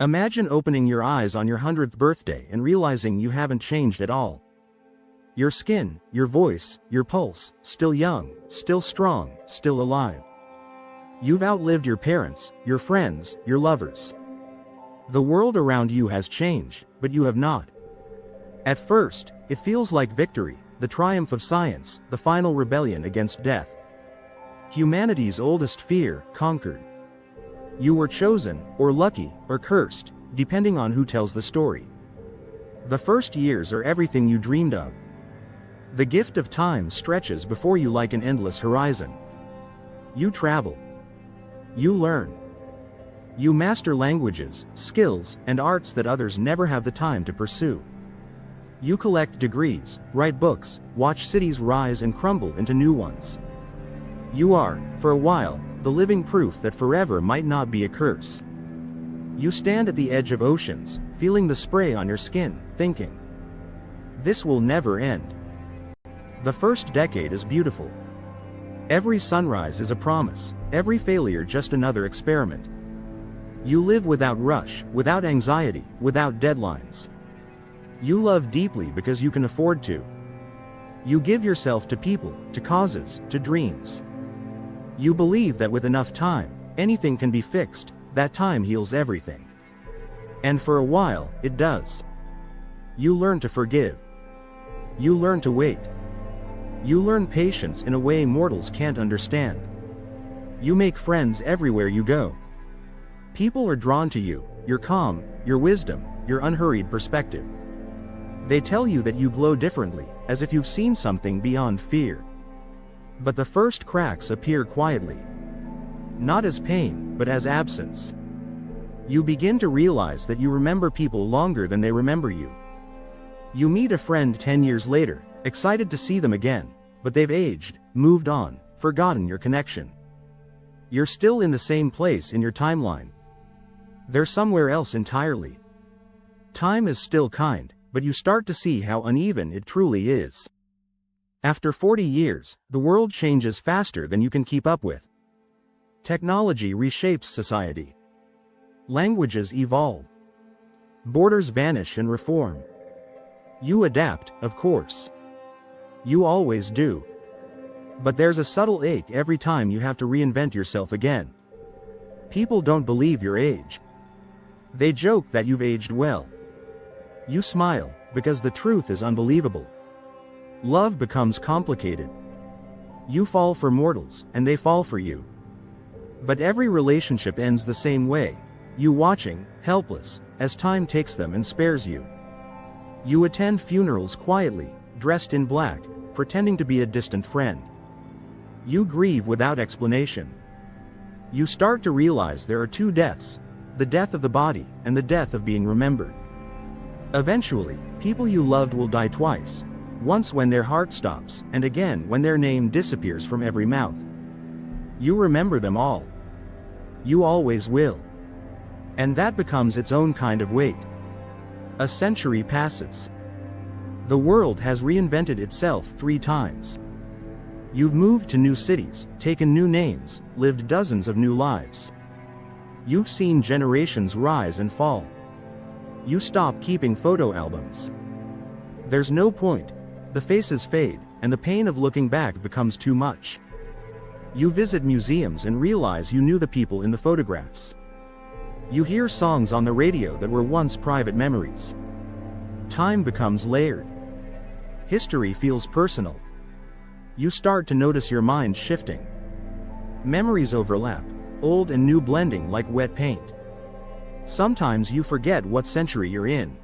Imagine opening your eyes on your 100th birthday and realizing you haven't changed at all. Your skin, your voice, your pulse, still young, still strong, still alive. You've outlived your parents, your friends, your lovers. The world around you has changed, but you have not. At first, it feels like victory, the triumph of science, the final rebellion against death. Humanity's oldest fear, conquered. You were chosen, or lucky, or cursed, depending on who tells the story. The first years are everything you dreamed of. The gift of time stretches before you like an endless horizon. You travel. You learn. You master languages, skills, and arts that others never have the time to pursue. You collect degrees, write books, watch cities rise and crumble into new ones. You are, for a while, the living proof that forever might not be a curse. You stand at the edge of oceans, feeling the spray on your skin, thinking, this will never end. The first decade is beautiful. Every sunrise is a promise, every failure just another experiment. You live without rush, without anxiety, without deadlines. You love deeply because you can afford to. You give yourself to people, to causes, to dreams. You believe that with enough time, anything can be fixed, that time heals everything. And for a while, it does. You learn to forgive. You learn to wait. You learn patience in a way mortals can't understand. You make friends everywhere you go. People are drawn to you, your calm, your wisdom, your unhurried perspective. They tell you that you glow differently, as if you've seen something beyond fear. But the first cracks appear quietly. Not as pain, but as absence. You begin to realize that you remember people longer than they remember you. You meet a friend 10 years later, excited to see them again, but they've aged, moved on, forgotten your connection. You're still in the same place in your timeline. They're somewhere else entirely. Time is still kind, but you start to see how uneven it truly is. After 40 years, the world changes faster than you can keep up with. Technology reshapes society. Languages evolve. Borders vanish and reform. You adapt, of course. You always do. But there's a subtle ache every time you have to reinvent yourself again. People don't believe your age. They joke that you've aged well. You smile, because the truth is unbelievable. Love becomes complicated. You fall for mortals, and they fall for you. But every relationship ends the same way, you watching, helpless, as time takes them and spares you. You attend funerals quietly, dressed in black, pretending to be a distant friend. You grieve without explanation. You start to realize there are two deaths, the death of the body, and the death of being remembered. Eventually, people you loved will die twice. Once when their heart stops, and again when their name disappears from every mouth. You remember them all. You always will. And that becomes its own kind of weight. A century passes. The world has reinvented itself 3 times. You've moved to new cities, taken new names, lived dozens of new lives. You've seen generations rise and fall. You stop keeping photo albums. There's no point. The faces fade, and the pain of looking back becomes too much. You visit museums and realize you knew the people in the photographs. You hear songs on the radio that were once private memories. Time becomes layered. History feels personal. You start to notice your mind shifting. Memories overlap, old and new blending like wet paint. Sometimes you forget what century you're in.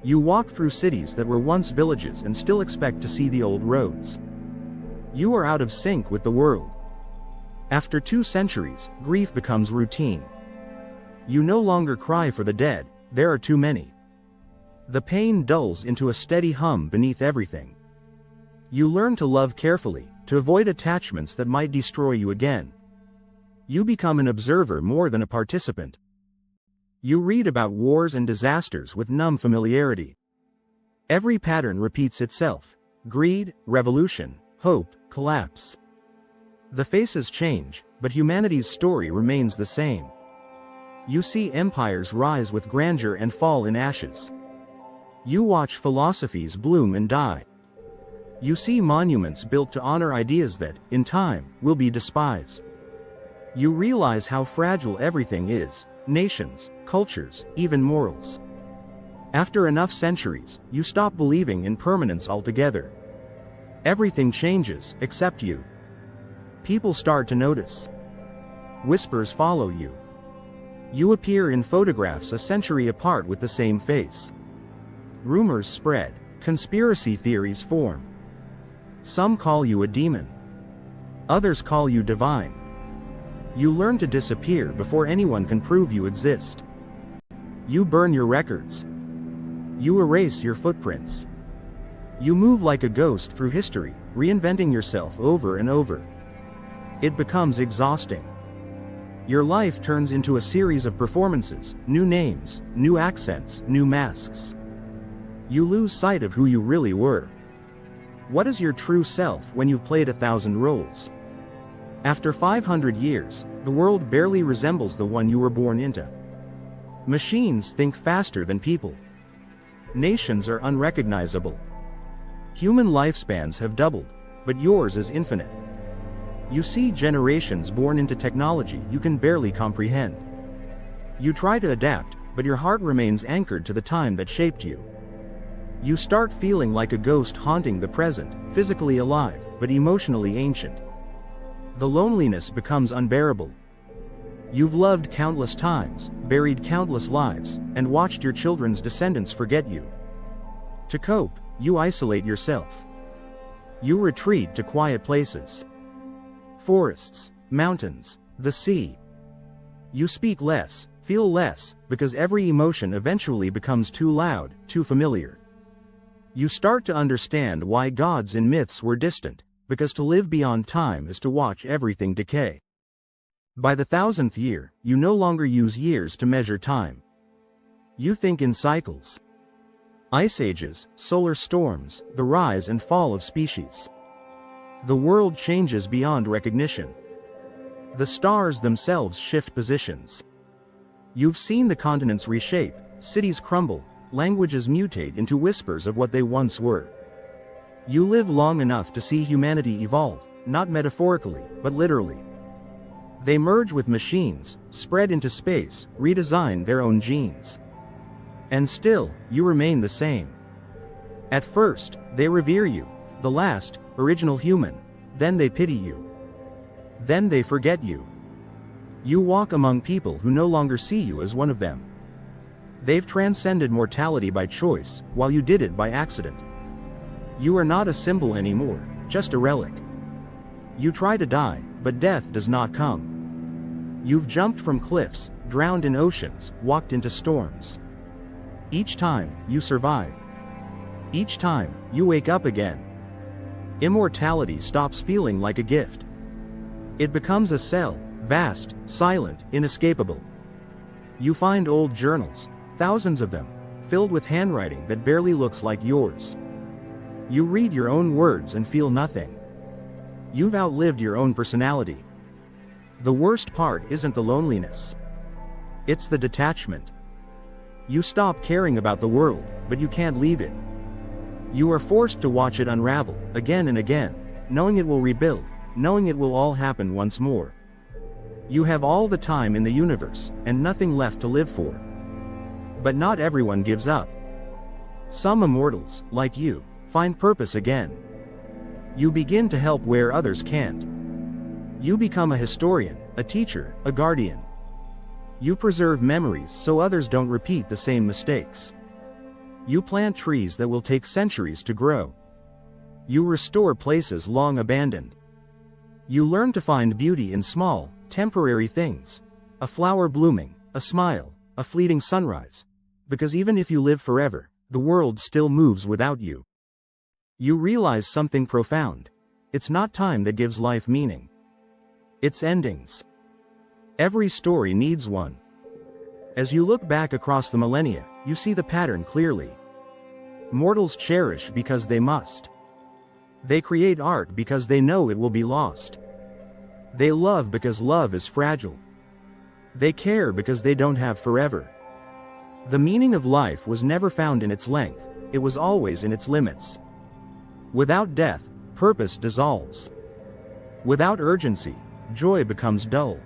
You walk through cities that were once villages and still expect to see the old roads. You are out of sync with the world. After 2 centuries, grief becomes routine. You no longer cry for the dead, there are too many. The pain dulls into a steady hum beneath everything. You learn to love carefully, to avoid attachments that might destroy you again. You become an observer more than a participant. You read about wars and disasters with numb familiarity. Every pattern repeats itself: greed, revolution, hope, collapse. The faces change, but humanity's story remains the same. You see empires rise with grandeur and fall in ashes. You watch philosophies bloom and die. You see monuments built to honor ideas that, in time, will be despised. You realize how fragile everything is: nations, cultures, even morals. After enough centuries, you stop believing in permanence altogether. Everything changes, except you. People start to notice. Whispers follow you. You appear in photographs a century apart with the same face. Rumors spread. Conspiracy theories form. Some call you a demon. Others call you divine. You learn to disappear before anyone can prove you exist. You burn your records. You erase your footprints. You move like a ghost through history, reinventing yourself over and over. It becomes exhausting. Your life turns into a series of performances, new names, new accents, new masks. You lose sight of who you really were. What is your true self when you've played 1,000 roles? After 500 years, the world barely resembles the one you were born into. Machines think faster than people. Nations are unrecognizable. Human lifespans have doubled, but yours is infinite. You see generations born into technology you can barely comprehend. You try to adapt, but your heart remains anchored to the time that shaped you. You start feeling like a ghost haunting the present, physically alive, but emotionally ancient. The loneliness becomes unbearable. You've loved countless times, buried countless lives, and watched your children's descendants forget you. To cope, you isolate yourself. You retreat to quiet places. Forests, mountains, the sea. You speak less, feel less, because every emotion eventually becomes too loud, too familiar. You start to understand why gods in myths were distant, because to live beyond time is to watch everything decay. By the 1,000th year, you no longer use years to measure time. You think in cycles. Ice ages, solar storms, the rise and fall of species. The world changes beyond recognition. The stars themselves shift positions. You've seen the continents reshape, cities crumble, languages mutate into whispers of what they once were. You live long enough to see humanity evolve, not metaphorically, but literally. They merge with machines, spread into space, redesign their own genes. And still, you remain the same. At first, they revere you, the last, original human. Then they pity you. Then they forget you. You walk among people who no longer see you as one of them. They've transcended mortality by choice, while you did it by accident. You are not a symbol anymore, just a relic. You try to die, but death does not come. You've jumped from cliffs, drowned in oceans, walked into storms. Each time, you survive. Each time, you wake up again. Immortality stops feeling like a gift. It becomes a cell, vast, silent, inescapable. You find old journals, thousands of them, filled with handwriting that barely looks like yours. You read your own words and feel nothing. You've outlived your own personality. The worst part isn't the loneliness. It's the detachment. You stop caring about the world, but you can't leave it. You are forced to watch it unravel, again and again, knowing it will rebuild, knowing it will all happen once more. You have all the time in the universe, and nothing left to live for. But not everyone gives up. Some immortals, like you, find purpose again. You begin to help where others can't. You become a historian, a teacher, a guardian. You preserve memories so others don't repeat the same mistakes. You plant trees that will take centuries to grow. You restore places long abandoned. You learn to find beauty in small, temporary things. A flower blooming, a smile, a fleeting sunrise. Because even if you live forever, the world still moves without you. You realize something profound. It's not time that gives life meaning. It's endings. Every story needs one. As you look back across the millennia, you see the pattern clearly. Mortals cherish because they must. They create art because they know it will be lost. They love because love is fragile. They care because they don't have forever. The meaning of life was never found in its length, it was always in its limits. Without death, purpose dissolves. Without urgency, joy becomes dull.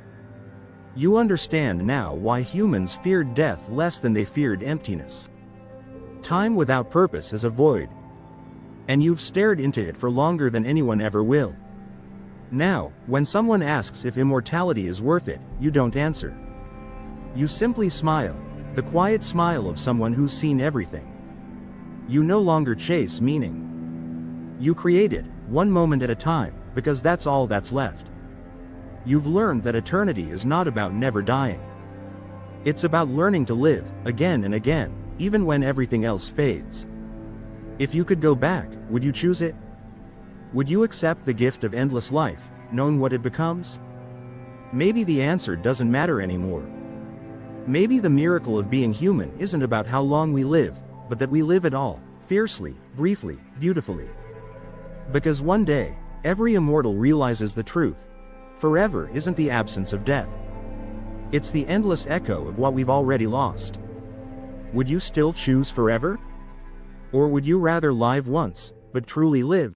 You understand now why humans feared death less than they feared emptiness. Time without purpose is a void. And you've stared into it for longer than anyone ever will. Now, when someone asks if immortality is worth it, you don't answer. You simply smile, the quiet smile of someone who's seen everything. You no longer chase meaning. You create it, one moment at a time, because that's all that's left. You've learned that eternity is not about never dying. It's about learning to live, again and again, even when everything else fades. If you could go back, would you choose it? Would you accept the gift of endless life, knowing what it becomes? Maybe the answer doesn't matter anymore. Maybe the miracle of being human isn't about how long we live, but that we live at all, fiercely, briefly, beautifully. Because one day, every immortal realizes the truth. Forever isn't the absence of death. It's the endless echo of what we've already lost. Would you still choose forever? Or would you rather live once, but truly live?